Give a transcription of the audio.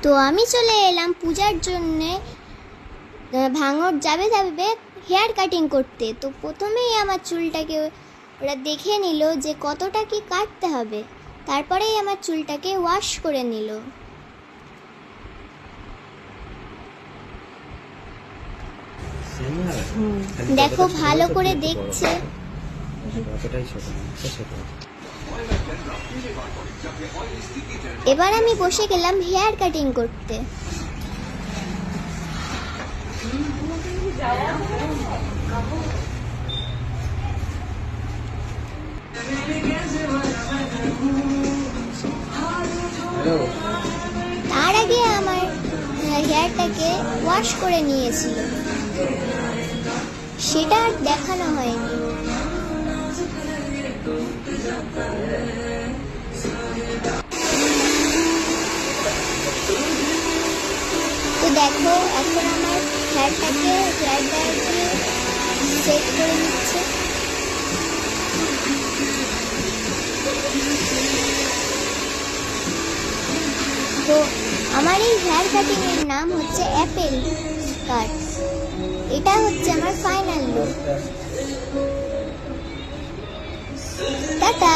তো আমি চলে এলাম পূজার জন্যে ভাঙড় যাবে হেয়ার কাটিং করতে। তো প্রথমেই আমার চুলটাকে ওরা দেখে নিল যে কতটা কি কাটতে হবে, তারপরেই আমার চুলটাকে ওয়াশ করে নিল। দেখো ভালো করে দেখছে। এবার আমি বসে গেলাম হেয়ার কাটিং করতে। তার আগে আমার হেয়ারটাকে ওয়াশ করে নিয়েছিল, সেটা আর দেখানো হয়নি। তো দেখো এখন আমার হেয়ারটাকে হেয়ার ড্রায়ার দিয়ে সেট করে নিচ্ছে। তো আমার এই হেয়ার কাটিং এর নাম হচ্ছে অ্যাপেল কাট। এটা হচ্ছে আমার ফাইনাল লুক। টাটা।